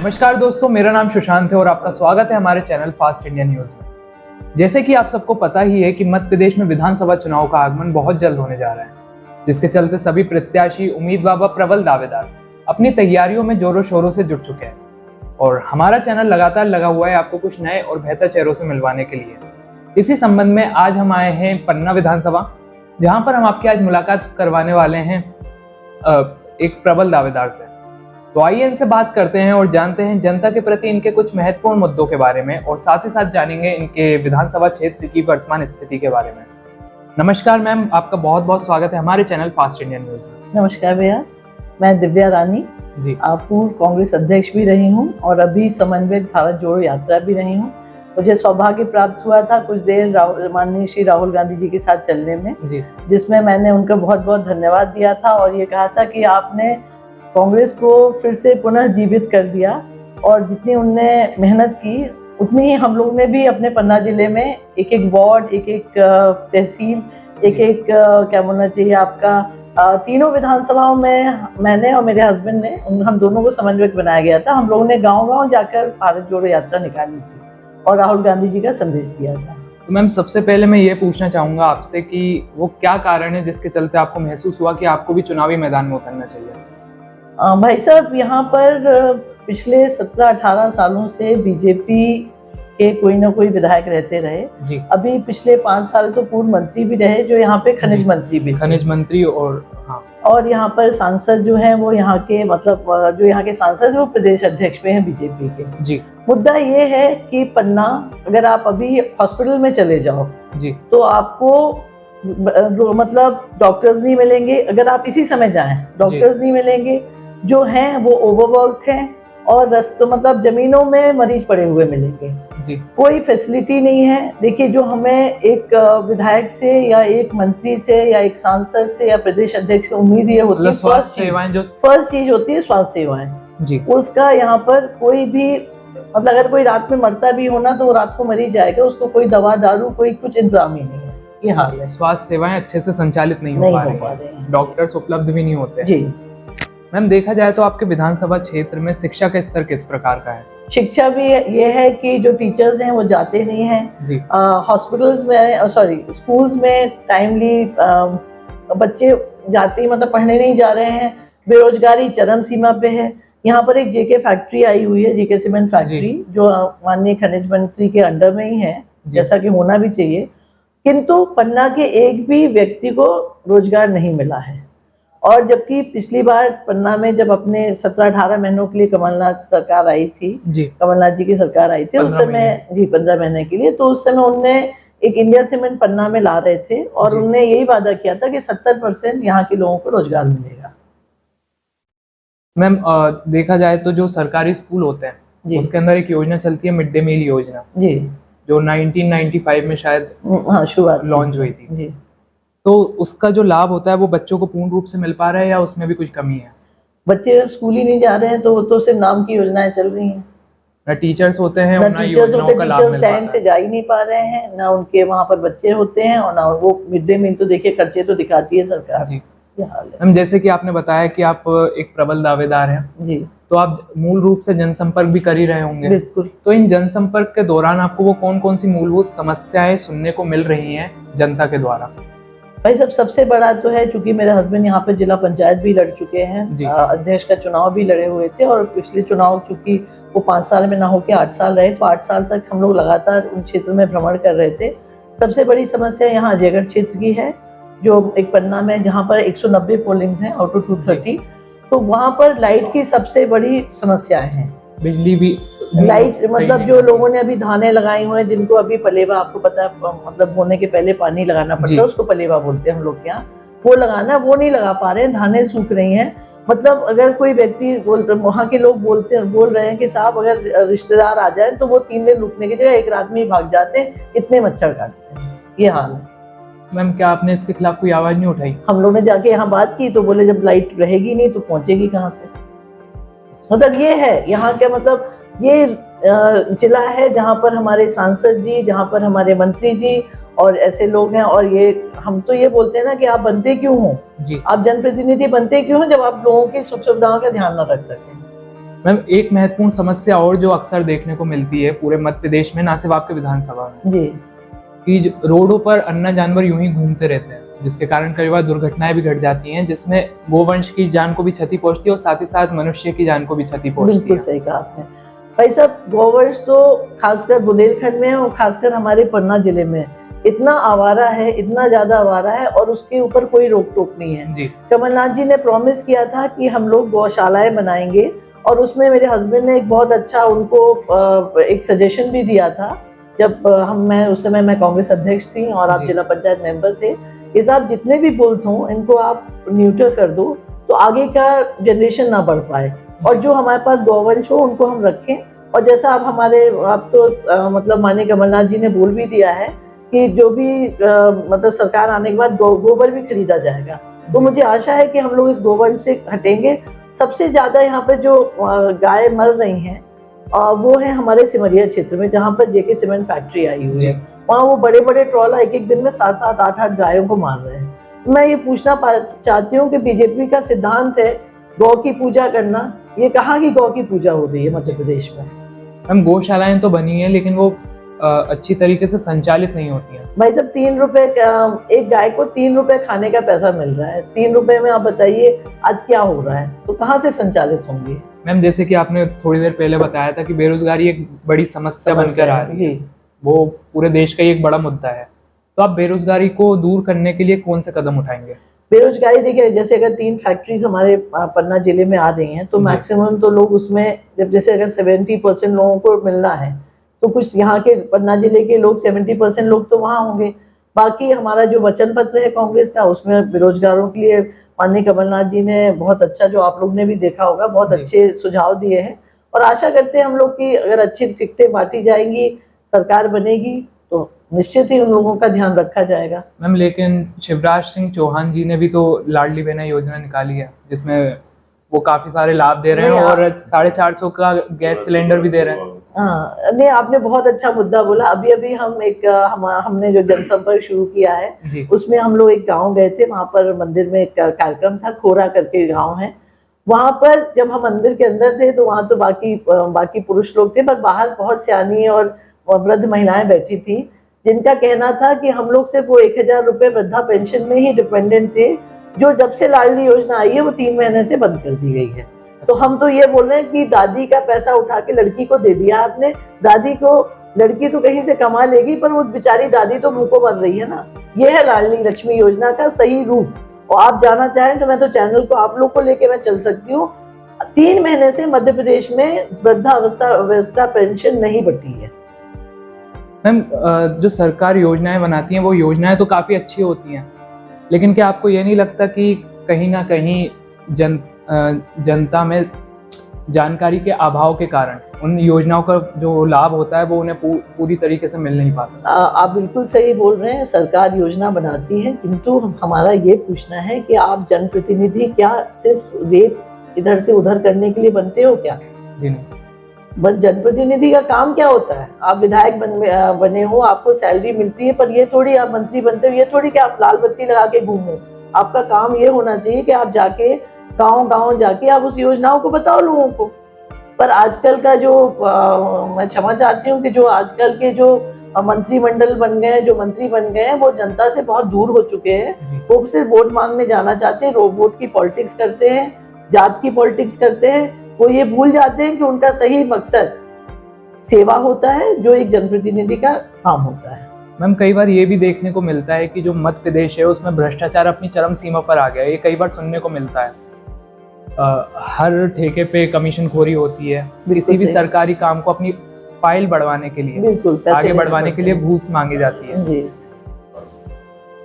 नमस्कार दोस्तों, मेरा नाम सुशांत है और आपका स्वागत है हमारे चैनल फास्ट इंडिया न्यूज में। जैसे कि आप सबको पता ही है कि मध्य प्रदेश में विधानसभा चुनाव का आगमन बहुत जल्द होने जा रहा है, जिसके चलते सभी प्रत्याशी, उम्मीदवार व प्रबल दावेदार अपनी तैयारियों में जोरों शोरों से जुट चुके हैं और हमारा चैनल लगातार लगा हुआ है आपको कुछ नए और बेहतर चेहरों से मिलवाने के लिए। इसी संबंध में आज हम आए हैं पन्ना विधानसभा, जहां पर हम आपकी आज मुलाकात करवाने वाले हैं एक प्रबल दावेदार से। तो आइए इनसे बात करते हैं और जानते हैं जनता के प्रति इनके कुछ महत्वपूर्ण मुद्दों के बारे में और साथ ही साथ जानेंगे इनके विधानसभा क्षेत्र की वर्तमान स्थिति के बारे में। नमस्कार मैम, आपका बहुत बहुत स्वागत है हमारे चैनल फास्ट इंडिया न्यूज में। नमस्कार भैया, मैं दिव्या रानी जी, पूर्व कांग्रेस अध्यक्ष भी रही हूँ और अभी समन्वित भारत जोड़ो यात्रा भी रही हूँ। मुझे सौभाग्य प्राप्त हुआ था कुछ देर माननीय श्री राहुल गांधी जी के साथ चलने में जी, जिसमें मैंने उनका बहुत बहुत धन्यवाद दिया था और ये कहा था कि आपने कांग्रेस को फिर से पुनः जीवित कर दिया और जितनी उनने मेहनत की उतनी ही हम लोग ने भी अपने पन्ना जिले में एक एक वार्ड, एक एक तहसील, एक एक क्या बोलना चाहिए आपका तीनों विधानसभाओं में मैंने और मेरे हस्बैंड ने हम दोनों को समन्वयक बनाया गया था। हम लोगों ने गांव-गांव जाकर भारत जोड़ो यात्रा निकाली थी और राहुल गांधी जी का संदेश दिया था। तो मैम, सबसे पहले मैं ये पूछना चाहूंगा आपसे कि वो क्या कारण है जिसके चलते आपको महसूस हुआ कि आपको भी चुनावी मैदान में उतरना चाहिए? भाई साहब, यहाँ पर पिछले 17-18 सालों से बीजेपी के कोई ना कोई विधायक रहते रहे जी। अभी पिछले 5 साल तो पूर्व मंत्री भी रहे, जो यहाँ पे खनिज मंत्री भी, खनिज मंत्री और हाँ, और यहाँ पर सांसद जो हैं वो यहाँ के मतलब जो यहाँ के सांसद वो प्रदेश अध्यक्ष में हैं बीजेपी के जी। मुद्दा ये है कि पन्ना, अगर आप अभी हॉस्पिटल में चले जाओ जी तो आपको मतलब डॉक्टर्स नहीं मिलेंगे। अगर आप इसी समय जाएं डॉक्टर्स नहीं मिलेंगे, जो हैं वो ओवरवर्क्ड हैं और तो मतलब जमीनों में मरीज पड़े हुए मिलेंगे जी। कोई फैसिलिटी नहीं है। देखिए, जो हमें एक विधायक से या एक मंत्री से या एक सांसद से या प्रदेश अध्यक्ष से उम्मीद ये होती है स्वास्थ्य सेवाएं, जो फर्स्ट चीज होती है स्वास्थ्य सेवाएं जी, उसका यहाँ पर कोई भी मतलब अगर कोई रात में मरता भी होना तो वो रात को मर ही जाएगा, उसको कोई दवा दारू कोई कुछ इंतजाम ही नहीं है। ये हाल है, स्वास्थ्य सेवाएं अच्छे से संचालित नहीं हो पा रही हैं, डॉक्टर्स उपलब्ध भी नहीं होते जी। मैम, देखा जाए तो आपके विधानसभा क्षेत्र में शिक्षा का स्तर किस प्रकार का है? शिक्षा भी ये है कि जो टीचर्स हैं वो जाते नहीं हैं हॉस्पिटल्स में, स्कूल्स में टाइमली बच्चे जाते ही मतलब पढ़ने नहीं जा रहे हैं। बेरोजगारी चरम सीमा पे है। यहाँ पर एक जेके फैक्ट्री आई हुई है, जेके सीमेंट फैक्ट्री, जो माननीय खनिज मंत्री के अंडर में ही है, जैसा कि होना भी चाहिए, किंतु पन्ना के एक भी व्यक्ति को रोजगार नहीं मिला है। और जबकि पिछली बार पन्ना में जब अपने 17-18 महीनों के लिए कमलनाथ सरकार आई थी जी, कमलनाथ जी की सरकार आई थी उस समय जी 15 महीने के लिए, तो उस समय उनने एक इंडिया सीमेंट पन्ना में ला रहे थे और उनने यही वादा किया था कि 70% यहाँ के लोगों को रोजगार मिलेगा। मैम, देखा जाए तो जो सरकारी स्कूल होते हैं उसके अंदर एक योजना चलती है, मिड डे मील योजना जी, जो 1995 में शायद शुरुआत लॉन्च हुई थी जी। तो उसका जो लाभ होता है वो बच्चों को पूर्ण रूप से मिल पा रहा है या उसमें भी कुछ कमी है? बच्चे स्कूल ही नहीं जा रहे हैं तो सिर्फ नाम की योजनाएं चल रही हैं। ना टीचर्स होते हैं, ना योजनाओं का लाभ मिल पा रहा है, टाइम से जा ही नहीं पा रहे हैं, ना उनके वहाँ पर बच्चे होते हैं और ना वो मिड डे मील। तो देखिए, खर्चे तो दिखाती है सरकार जी। हम जैसे कि आपने बताया कि आप एक प्रबल दावेदार हैं जी, तो आप मूल रूप से जनसंपर्क भी कर ही रहे होंगे। बिल्कुल। तो इन जनसंपर्क के दौरान आपको वो कौन कौन सी मूलभूत समस्याएं सुनने को मिल रही हैं जनता के द्वारा? भाई साहब, सबसे बड़ा तो है, चूंकि मेरे हस्बैंड यहाँ पे जिला पंचायत भी लड़ चुके हैं, अध्यक्ष का चुनाव भी लड़े हुए थे और पिछले चुनाव चूंकि वो 5 साल में ना होके 8 साल रहे, तो 8 साल तक हम लोग लगातार उन क्षेत्र में भ्रमण कर रहे थे। सबसे बड़ी समस्या यहाँ अजयगढ़ क्षेत्र की है, जो एक पन्ना में जहाँ पर 190 पोलिंग्स हैं आउट ऑफ 230, तो वहाँ पर लाइट की सबसे बड़ी समस्याएं हैं। बिजली भी लाइट मतलब जो लोगों ने अभी धाने लगाई हुए हैं, जिनको अभी पलेवा, आपको पता है मतलब बोने के पहले पानी लगाना पड़ता है, उसको पलेवा बोलते हैं हम लोग के यहाँ, वो लगाना, वो नहीं लगा पा रहे हैं, धाने सूख रही हैं। मतलब अगर कोई व्यक्ति वहाँ के लोग बोल रहे हैं कि साहब अगर रिश्तेदार आ जाए तो वो 3 दिन रुकने की जगह एक रात में ही भाग जाते हैं, इतने मच्छर काटते हैं। ये हाल है। मैम, क्या आपने इसके खिलाफ कोई आवाज नहीं उठाई? हम लोगों ने जाके यहाँ बात की तो बोले जब लाइट रहेगी नहीं तो पहुंचेगी कहाँ से। मतलब ये है यहाँ के, मतलब ये जिला है जहाँ पर हमारे सांसद जी, जहाँ पर हमारे मंत्री जी और ऐसे लोग हैं, और ये हम तो ये बोलते हैं ना कि आप बनते क्यों हो जी, आप जनप्रतिनिधि बनते क्यों हो जब आप लोगों की सुख सुविधाओं का ध्यान न रख सकें। मैम एक महत्वपूर्ण समस्या और जो अक्सर देखने को मिलती है पूरे मध्य प्रदेश में, ना सिर्फ आपके विधानसभा में जी, कि रोडों पर अन्य जानवर यूं ही घूमते रहते हैं, जिसके कारण कई बार दुर्घटनाएं भी घट जाती हैं, जिसमें गोवंश की जान को भी क्षति पहुंचती है और साथ ही साथ मनुष्य की जान को भी क्षति पहुंचती है। बिल्कुल सही कहा आपने। भाई साहब, गोवंश तो खासकर बुंदेलखंड में और खासकर हमारे पन्ना जिले में इतना आवारा है, इतना ज्यादा आवारा है और उसके ऊपर कोई रोक टोक नहीं है जी। कमलनाथ जी ने प्रॉमिस किया था कि हम लोग गौशालाएं बनाएंगे और उसमें मेरे हस्बैंड ने एक बहुत अच्छा उनको एक सजेशन भी दिया था। जब मैं उस समय मैं कांग्रेस अध्यक्ष थी और आप जिला पंचायत मेंबर थे, कि साहब जितने भी बुल्स हों इनको आप न्यूट्रल कर दो तो आगे का जनरेशन ना बढ़ पाए, और जो हमारे पास गौवंश हो उनको हम रखें। और जैसा आप तो मतलब माननीय कमलनाथ जी ने बोल भी दिया है कि जो भी मतलब सरकार आने के बाद गोबर भी खरीदा जाएगा, तो मुझे आशा है कि हम लोग इस गोवंश से हटेंगे। सबसे ज्यादा यहाँ पे जो गाय मर रही हैं वो है हमारे सिमरिया क्षेत्र में, जहाँ पर जेके सीमेंट फैक्ट्री आई हुई है। वहाँ वो बड़े बड़े ट्रॉला एक एक दिन में 7-7, 8-8 गायों को मार रहे हैं। मैं ये पूछना चाहती हूँ कि बीजेपी का सिद्धांत है गौ की पूजा करना, ये कहाँ की गौ की पूजा हो रही है मध्य प्रदेश में? हम गौशालाएं तो बनी है लेकिन वो अच्छी तरीके से संचालित नहीं होती हैं। भाई साहब, 3 रुपए एक गाय को 3 रुपए खाने का पैसा मिल रहा है। 3 रुपए में आप बताइए आज क्या हो रहा है, तो कहाँ से संचालित होंगी? मैम जैसे कि आपने थोड़ी देर पहले बताया था कि बेरोजगारी एक बड़ी समस्या बनकर आ रही है, वो पूरे देश का ही एक बड़ा मुद्दा है, तो आप बेरोजगारी को दूर करने के लिए कौन से कदम उठाएंगे? बेरोजगारी देखिए, जैसे अगर 3 फैक्ट्रीज हमारे पन्ना जिले में आ रही हैं तो मैक्सिमम तो लोग उसमें, जब जैसे अगर 70% लोगों को मिलना है तो कुछ यहाँ के पन्ना जिले के लोग 70% लोग तो वहाँ होंगे। बाकी हमारा जो वचन पत्र है कांग्रेस का, उसमें बेरोजगारों के लिए माननीय कमलनाथ जी ने बहुत अच्छा, जो आप लोग ने भी देखा होगा, बहुत अच्छे सुझाव दिए हैं। और आशा करते हैं हम लोग कि अगर अच्छी टिकटें बांटी जाएंगी, सरकार बनेगी, तो निश्चित ही उन लोगों का ध्यान रखा जाएगा। मैम लेकिन शिवराज सिंह चौहान जी ने भी तो लाडली बहना योजना निकाली है, जिसमें वो काफी सारे लाभ दे रहे हैं और 450 का गैस सिलेंडर भी दे रहे हैं। हाँ, नहीं, आपने बहुत अच्छा मुद्दा बोला। अभी अभी हमने जो जनसंपर्क शुरू किया है उसमें हम लोग एक गांव गए थे। वहां पर मंदिर में एक कार्यक्रम था, खोरा करके गांव है। वहां पर जब हम मंदिर के अंदर थे तो वहां तो बाकी पुरुष लोग थे, पर बाहर बहुत सियानी और वृद्ध महिलाएं बैठी थी, जिनका कहना था कि हम लोग सिर्फ वो 1000 रुपए वृद्धा पेंशन में ही डिपेंडेंट थे, जो जब से लाडली योजना आई है वो 3 महीने से बंद कर दी गई है। तो हम तो ये बोल रहे हैं कि दादी का पैसा उठा के लड़की को दे दिया आपने। दादी को, लड़की तो कहीं से कमा लेगी, पर वो बेचारी दादी तो भूखों मर रही है ना। ये है लाडली लक्ष्मी योजना का सही रूप। और आप जाना चाहें तो मैं तो चैनल को आप लोग को लेके मैं चल सकती हूँ। 3 महीने से मध्य प्रदेश में वृद्धावस्था पेंशन नहीं बटी है। मैम जो सरकार योजनाएं बनाती हैं वो योजनाएं तो काफी अच्छी होती हैं, लेकिन क्या आपको ये नहीं लगता कि कहीं ना कहीं जनता में जानकारी के अभाव के कारण उन योजनाओं का जो लाभ होता है वो उन्हें पूरी तरीके से मिल नहीं पाता? आप बिल्कुल सही बोल रहे हैं, सरकार योजना बनाती है, किंतु हमारा ये पूछना है कि आप जनप्रतिनिधि क्या सिर्फ रेत इधर से उधर करने के लिए बनते हो क्या? जी नहीं। बस जनप्रतिनिधि का काम क्या होता है? आप विधायक बने हो, आपको सैलरी मिलती है, पर ये थोड़ी आप मंत्री बनते हो, ये थोड़ी कि आप लाल बत्ती लगा के घूमो। आपका काम ये होना चाहिए कि आप जाके गांव जाके आप उस योजनाओं को बताओ लोगों को। पर आजकल का जो मैं क्षमा चाहती हूँ कि जो आजकल के जो मंत्रिमंडल बन गए हैं, जो मंत्री बन गए हैं, वो जनता से बहुत दूर हो चुके हैं। वो सिर्फ वोट मांगने जाना चाहते हैं, वोट की पॉलिटिक्स करते हैं, जात की पॉलिटिक्स करते हैं। वो ये भूल जाते हैं कि उनका सही मकसद सेवा होता है, जो एक जनप्रतिनिधि का काम होता है। मैम कई बार ये भी देखने को मिलता है कि जो मध्य प्रदेश है उसमें भ्रष्टाचार अपनी चरम सीमा पर आ गया है। ये कई बार सुनने को मिलता है, हर ठेके पे कमीशन खोरी होती है, किसी भी सरकारी काम को अपनी फाइल बढ़वाने के लिए, आगे बढ़वाने के लिए घूस मांगी जाती है। जी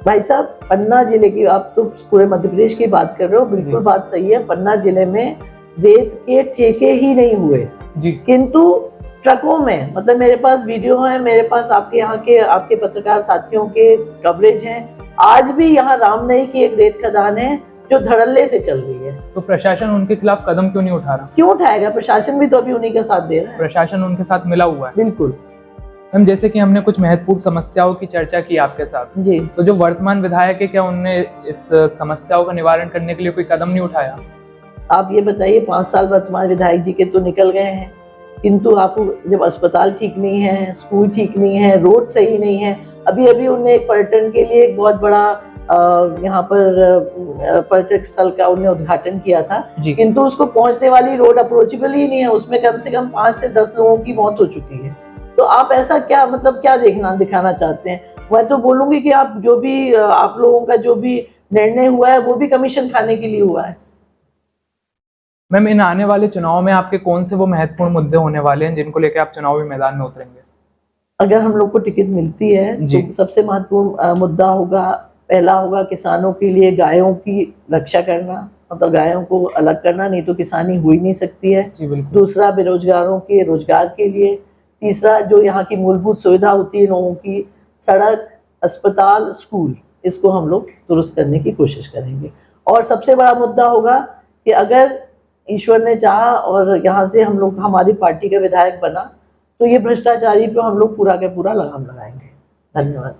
भाई साहब, पन्ना जिले की, आप तो पूरे मध्य प्रदेश की बात कर रहे हो, बिल्कुल बात सही है। पन्ना जिले में रेत के ठेके ही नहीं हुए जी, किंतु ट्रकों में, मतलब मेरे पास वीडियो है, मेरे पास आपके यहाँ के आपके पत्रकार साथियों के कवरेज हैं। आज भी यहाँ रामनई की एक रेत खदान है जो धड़ल्ले से चल रही है। तो प्रशासन उनके खिलाफ कदम क्यों नहीं उठा रहा? क्यों उठाएगा? प्रशासन भी तो अभी उन्हीं का साथ दे रहा है। प्रशासन उनके साथ मिला हुआ है। बिल्कुल। मैम जैसे कि हमने कुछ महत्वपूर्ण समस्याओं की चर्चा की आपके साथ जी, तो जो वर्तमान विधायक है, क्या उनने इस समस्याओं का निवारण करने के लिए कोई कदम नहीं उठाया? आप ये बताइए 5 साल वर्तमान विधायक जी के तो निकल गए हैं, किंतु आपको जब अस्पताल ठीक नहीं है, स्कूल ठीक नहीं है, रोड सही नहीं है, अभी अभी उन्होंने एक पर्यटन के लिए एक बहुत बड़ा यहाँ पर पर्यटक स्थल का उन्होंने उद्घाटन किया था, किंतु उसको पहुंचने वाली रोड अप्रोचेबल ही नहीं है, उसमें कम से कम 5 से 10 लोगों की मौत हो चुकी है। तो आप ऐसा क्या मतलब क्या दिखाना चाहते हैं? मैं तो बोलूंगी कि आप जो भी आप लोगों का जो भी निर्णय हुआ है वो भी कमीशन खाने के लिए हुआ है। मैम, इन आने वाले चुनाव में आपके कौन से वो महत्वपूर्ण मुद्दे होने वाले हैं जिनको लेकर आप चुनावी मैदान में उतरेंगे? अगर हम लोग को टिकट मिलती है तो सबसे महत्वपूर्ण मुद्दा होगा, पहला होगा किसानों के लिए गायों की रक्षा करना, मतलब गायों को अलग करना, नहीं तो किसानी हो ही नहीं सकती है। दूसरा, बेरोजगारों के रोजगार के लिए। तीसरा, जो यहाँ की मूलभूत सुविधा होती है लोगों की, सड़क, अस्पताल, स्कूल, इसको हम लोग दुरुस्त करने की कोशिश करेंगे। और सबसे बड़ा मुद्दा होगा कि अगर ईश्वर ने चाहा और यहाँ से हम लोग हमारी पार्टी का विधायक बना तो ये भ्रष्टाचारी पे हम लोग पूरा का पूरा लगाम लगाएंगे। धन्यवाद।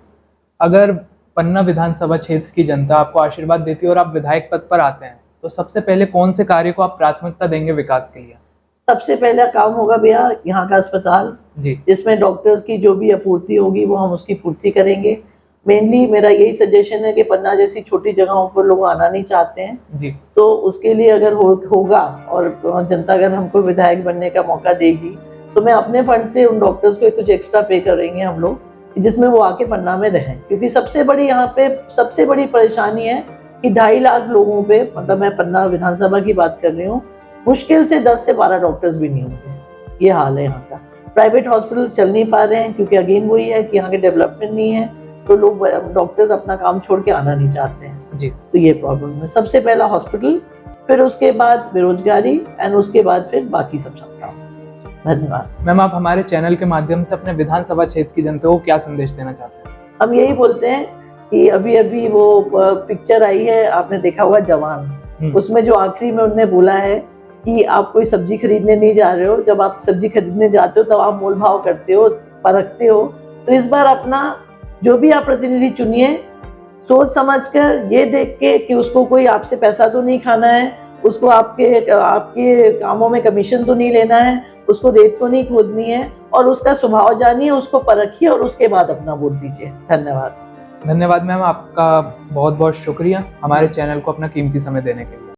अगर पन्ना विधानसभा क्षेत्र की जनता आपको आशीर्वाद देती है और आप विधायक पद पर आते हैं तो सबसे पहले कौन से कार्य को आप प्राथमिकता देंगे विकास के लिए? सबसे पहला काम होगा भैया यहाँ का अस्पताल, जिसमें डॉक्टर्स की जो भी आपूर्ति होगी वो हम उसकी पूर्ति करेंगे। मेनली मेरा यही सजेशन है कि पन्ना जैसी छोटी जगहों पर लोग आना नहीं चाहते हैं तो उसके लिए अगर होगा और जनता अगर हमको विधायक बनने का मौका देगी तो मैं अपने फंड से उन डॉक्टर्स को कुछ एक्स्ट्रा पे करेंगे हम लोग, जिसमें वो आके पन्ना में रहें। क्योंकि सबसे बड़ी यहाँ पे सबसे बड़ी परेशानी है कि 2.5 लाख लोगों पे, मतलब मैं पन्ना विधानसभा की बात कर रही हूँ, मुश्किल से 10 से 12 डॉक्टर्स भी नहीं होंगे। ये हाल है यहाँ का। प्राइवेट हॉस्पिटल्स चल नहीं पा रहे हैं क्योंकि अगेन वही है कि यहाँ के डेवलपमेंट नहीं है, तो लोग डॉक्टर्स अपना काम छोड़ के आना नहीं चाहते हैं जी। तो ये प्रॉब्लम है। सबसे पहला हॉस्पिटल, फिर उसके बाद बेरोजगारी एंड उसके बाद फिर बाकी सब काम। धन्यवाद। मैम, आप हमारे चैनल के माध्यम से अपने विधानसभा क्षेत्र की जनता को क्या संदेश देना चाहते हैं? हम यही बोलते हैं कि अभी अभी वो पिक्चर आई है, आपने देखा होगा जवान, उसमें जो आखिरी में उन्होंने बोला है कि आप कोई सब्जी खरीदने नहीं जा रहे हो, जब आप सब्जी खरीदने जाते हो तब आप मोल भाव करते हो, परखते हो। तो इस बार अपना जो भी आप प्रतिनिधि चुनिए सोच समझकर, ये देख के कि उसको कोई आपसे पैसा तो नहीं खाना है, उसको आपके कामों में कमीशन तो नहीं लेना है, उसको रेत तो नहीं खोदनी है, और उसका स्वभाव जानिए, उसको परखिए और उसके बाद अपना वोट दीजिए। धन्यवाद। धन्यवाद मैम, आपका बहुत बहुत शुक्रिया हमारे चैनल को अपना कीमती समय देने के लिए।